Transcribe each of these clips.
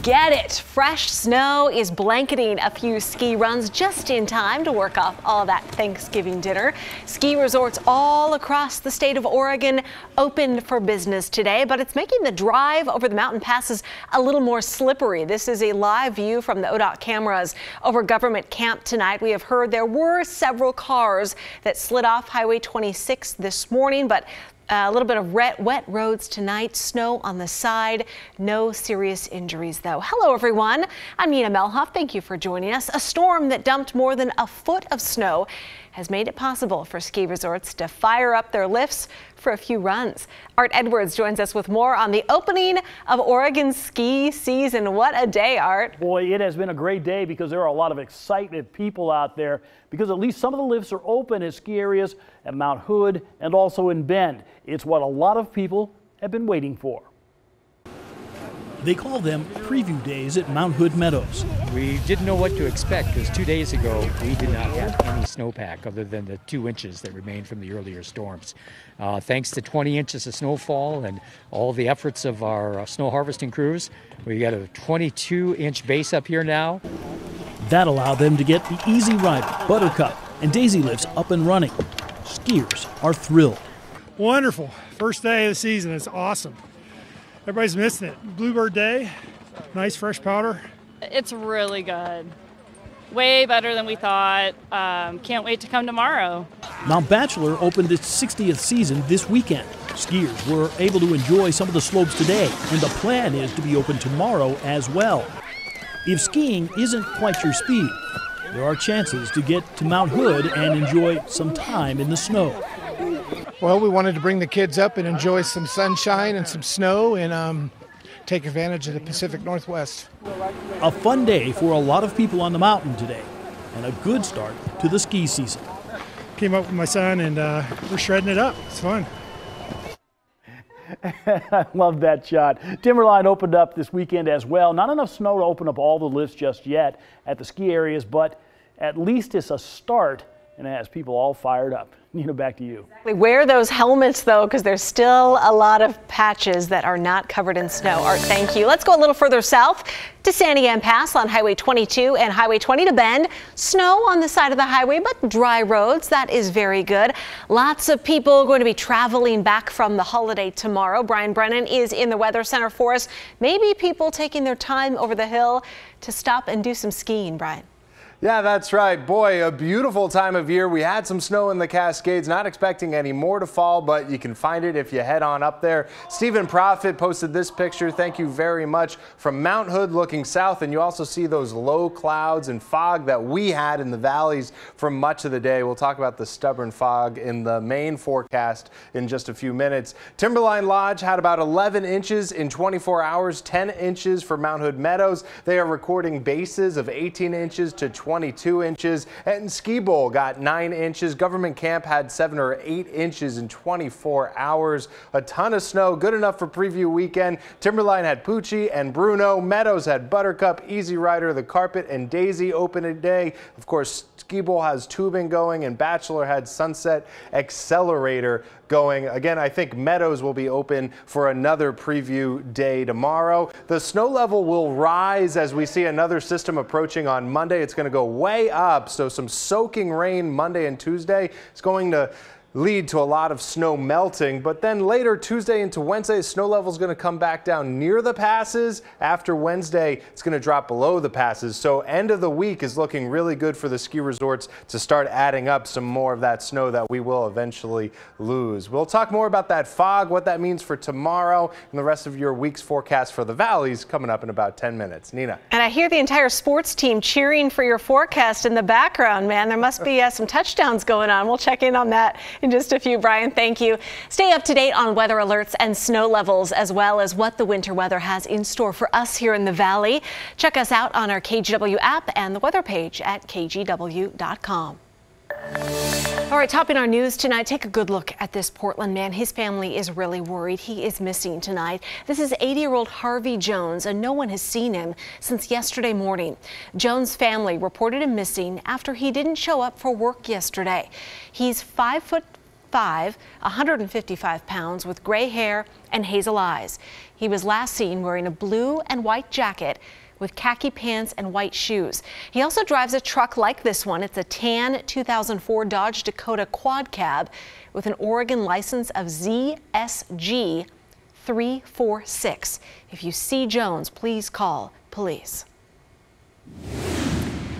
get it. Fresh snow is blanketing a few ski runs just in time to work off all that Thanksgiving dinner. Ski resorts all across the state of Oregon opened for business today, but it's making the drive over the mountain passes a little more slippery. This is a live view from the ODOT cameras over Government Camp tonight. We have heard there were several cars that slid off Highway 26 this morning, but a little bit of wet roads tonight, snow on the side, no serious injuries though. Hello everyone, I'm Nina Melhoff. Thank you for joining us. A storm that dumped more than a foot of snow has made it possible for ski resorts to fire up their lifts for a few runs. Art Edwards joins us with more on the opening of Oregon's ski season. What a day, Art. Boy, it has been a great day because there are a lot of excited people out there because at least some of the lifts are open at ski areas at Mount Hood and also in Bend. It's what a lot of people have been waiting for. They call them preview days at Mount Hood Meadows. We didn't know what to expect because 2 days ago we did not have any snowpack other than the 2 inches that remained from the earlier storms. Thanks to 20 inches of snowfall and all the efforts of our snow harvesting crews, we got a 22-inch base up here now. That allowed them to get the Easy Rider, Buttercup, and Daisy lifts up and running. Skiers are thrilled. Wonderful. First day of the season. It's awesome. Everybody's missing it. Bluebird Day, nice fresh powder. It's really good. Way better than we thought. Can't wait to come tomorrow. Mount Bachelor opened its 60th season this weekend. Skiers were able to enjoy some of the slopes today, and the plan is to be open tomorrow as well. If skiing isn't quite your speed, there are chances to get to Mount Hood and enjoy some time in the snow. Well, we wanted to bring the kids up and enjoy some sunshine and some snow and take advantage of the Pacific Northwest. A fun day for a lot of people on the mountain today and a good start to the ski season. Came up with my son and we're shredding it up. It's fun. I love that shot. Timberline opened up this weekend as well. Not enough snow to open up all the lifts just yet at the ski areas, but at least it's a start and it has people all fired up. Nina, back to you. Wear those helmets though, because there's still a lot of patches that are not covered in snow. Art, thank you. Let's go a little further south to Santiam Pass on Highway 22 and Highway 20 to Bend. Snow on the side of the highway, but dry roads. That is very good. Lots of people going to be traveling back from the holiday tomorrow. Brian Brennan is in the Weather Center for us. Maybe people taking their time over the hill to stop and do some skiing, Brian. Yeah, that's right. Boy, a beautiful time of year. We had some snow in the Cascades, not expecting any more to fall, but you can find it if you head on up there. Stephen Profit posted this picture. Thank you very much. From Mount Hood looking south, and you also see those low clouds and fog that we had in the valleys for much of the day. We'll talk about the stubborn fog in the main forecast in just a few minutes. Timberline Lodge had about 11 inches in 24 hours, 10 inches for Mount Hood Meadows. They are recording bases of 18 inches to 22 inches, and Ski Bowl got 9 inches. Government Camp had 7 or 8 inches in 24 hours. A ton of snow, good enough for preview weekend. Timberline had Poochie and Bruno. Meadows had Buttercup, Easy Rider, The Carpet, and Daisy open today. Of course, Ski Bowl has tubing going, and Bachelor had Sunset Accelerator going. Again, I think Meadows will be open for another preview day tomorrow. The snow level will rise as we see another system approaching on Monday. It's going to go way up, so some soaking rain Monday and Tuesday. It's going to lead to a lot of snow melting, but then later Tuesday into Wednesday, snow level is going to come back down near the passes. After Wednesday, it's going to drop below the passes. So end of the week is looking really good for the ski resorts to start adding up some more of that snow that we will eventually lose. We'll talk more about that fog, what that means for tomorrow, and the rest of your week's forecast for the valleys coming up in about 10 minutes. Nina. And I hear the entire sports team cheering for your forecast in the background, man. There must be some touchdowns going on. We'll check in on that in just a few. Brian, thank you. Stay up to date on weather alerts and snow levels, as well as what the winter weather has in store for us here in the Valley. Check us out on our KGW app and the weather page at kgw.com. All right, topping our news tonight, take a good look at this Portland man. His family is really worried. He is missing tonight. This is 80-year-old Harvey Jones, and no one has seen him since yesterday morning. Jones' family reported him missing after he didn't show up for work yesterday. He's 5'5" 155 pounds with gray hair and hazel eyes. He was last seen wearing a blue and white jacket with khaki pants and white shoes. He also drives a truck like this one. It's a tan 2004 Dodge Dakota quad cab with an Oregon license of ZSG 346. If you see Jones, please call police.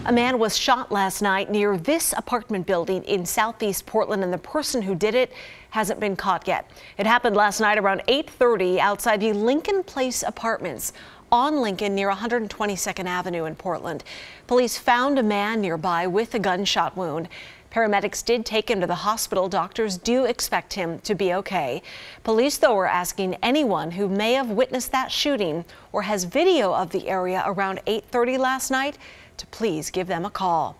A man was shot last night near this apartment building in southeast Portland, and the person who did it hasn't been caught yet. It happened last night around 8:30 outside the Lincoln Place Apartments on Lincoln near 122nd Avenue in Portland. Police found a man nearby with a gunshot wound. Paramedics did take him to the hospital. Doctors do expect him to be okay. Police, though, are asking anyone who may have witnessed that shooting or has video of the area around 8:30 last night to please give them a call.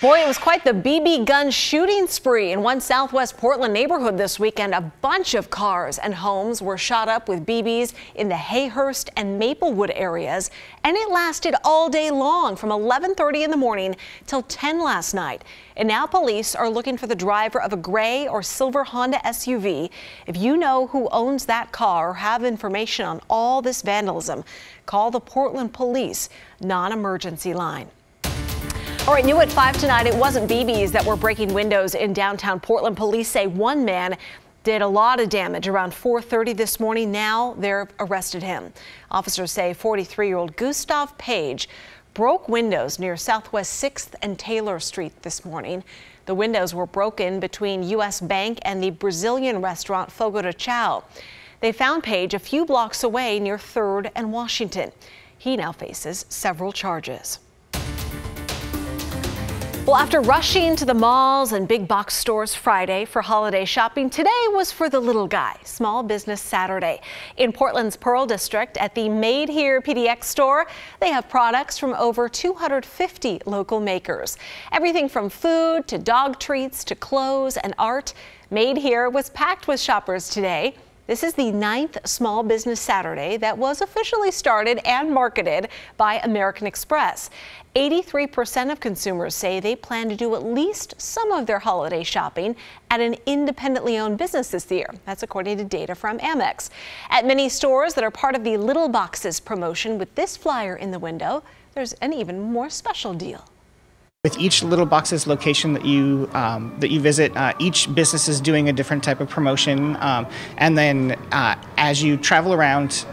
Boy, it was quite the BB gun shooting spree in one southwest Portland neighborhood this weekend. A bunch of cars and homes were shot up with BBs in the Hayhurst and Maplewood areas, and it lasted all day long from 11:30 in the morning till 10 last night. And now police are looking for the driver of a gray or silver Honda SUV. If you know who owns that car or have information on all this vandalism, call the Portland Police non-emergency line. All right, new at 5 tonight, it wasn't BBs that were breaking windows in downtown Portland. Police say one man did a lot of damage around 4:30 this morning. Now they've arrested him. Officers say 43-year-old Gustav Page broke windows near Southwest 6th and Taylor Street this morning. The windows were broken between U.S. Bank and the Brazilian restaurant Fogo de Chao. They found Page a few blocks away near 3rd and Washington. He now faces several charges. Well, after rushing to the malls and big box stores Friday for holiday shopping, today was for the little guy, Small Business Saturday. In Portland's Pearl District at the Made Here PDX store, they have products from over 250 local makers. Everything from food to dog treats to clothes and art. Made Here was packed with shoppers today. This is the 9th Small Business Saturday that was officially started and marketed by American Express. 83% of consumers say they plan to do at least some of their holiday shopping at an independently owned business this year. That's according to data from Amex. At many stores that are part of the Little Boxes promotion, with this flyer in the window, there's an even more special deal. With each Little Boxes location that you visit, each business is doing a different type of promotion, and then as you travel around,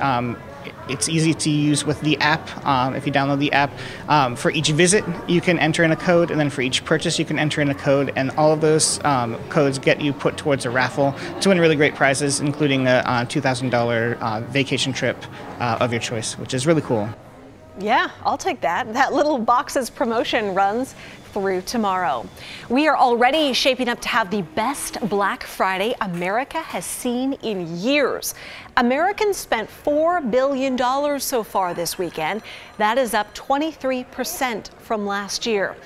it's easy to use with the app. If you download the app, for each visit you can enter in a code, and then for each purchase you can enter in a code, and all of those codes get you put towards a raffle to win really great prizes, including a $2,000 vacation trip of your choice, which is really cool. Yeah, I'll take that. That Little Boxes promotion runs through tomorrow. We are already shaping up to have the best Black Friday America has seen in years. Americans spent $4 billion so far this weekend. That is up 23% from last year.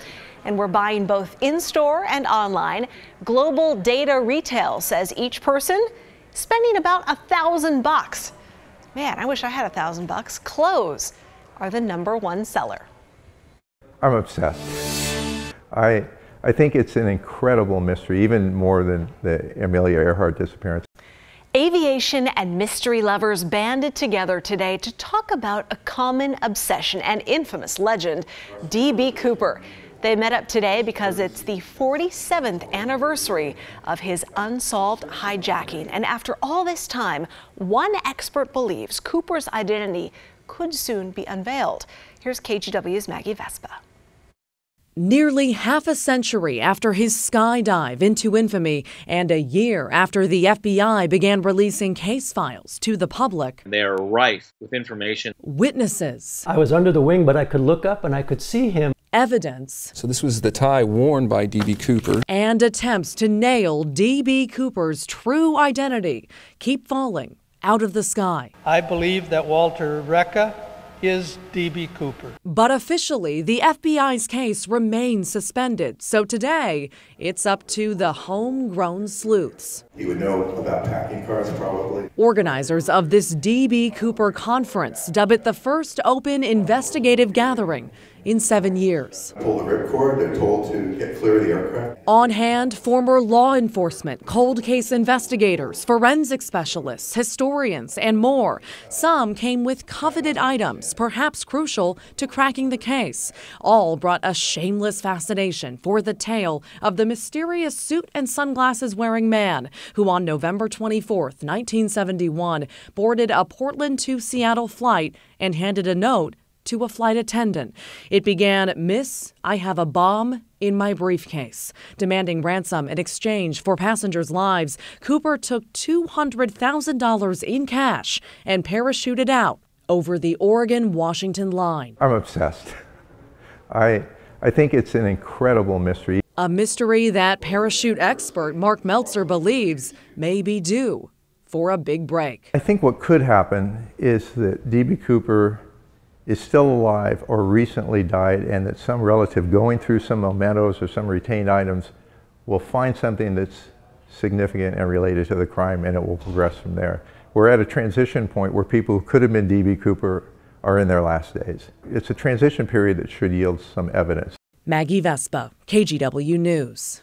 And we're buying both in-store and online. Global Data Retail says each person spending about $1,000. Man, I wish I had $1,000. Clothes are the #1 seller. I'm obsessed. I think it's an incredible mystery, even more than the Amelia Earhart disappearance. Aviation and mystery lovers banded together today to talk about a common obsession and infamous legend, D.B. Cooper. They met up today because it's the 47th anniversary of his unsolved hijacking. And after all this time, one expert believes Cooper's identity could soon be unveiled. Here's KGW's Maggie Vespa. Nearly half a century after his skydive into infamy and a year after the FBI began releasing case files to the public, they are rife with information. Witnesses. I was under the wing, but I could look up and I could see him. Evidence. So this was the tie worn by D.B. Cooper. And attempts to nail D.B. Cooper's true identity keep falling out of the sky. I believe that Walter Reca is D.B. Cooper. But officially, the FBI's case remains suspended. So today, it's up to the homegrown sleuths. He would know about packing cards, probably. Organizers of this D.B. Cooper conference dub it the first open investigative gathering in 7 years. Pull the ripcord, they're told to get clear of the aircraft. On hand, former law enforcement, cold case investigators, forensic specialists, historians, and more. Some came with coveted items, perhaps crucial to cracking the case. All brought a shameless fascination for the tale of the mysterious suit and sunglasses wearing man who on November 24, 1971, boarded a Portland to Seattle flight and handed a note to a flight attendant. It began, "Miss, I have a bomb in my briefcase." Demanding ransom in exchange for passengers' lives, Cooper took $200,000 in cash and parachuted out over the Oregon-Washington line. I'm obsessed. I think it's an incredible mystery. A mystery that parachute expert Mark Meltzer believes may be due for a big break. I think what could happen is that D.B. Cooper is still alive or recently died, and that some relative going through some mementos or some retained items will find something that's significant and related to the crime, and it will progress from there. We're at a transition point where people who could have been D.B. Cooper are in their last days. It's a transition period that should yield some evidence. Maggie Vespa, KGW News.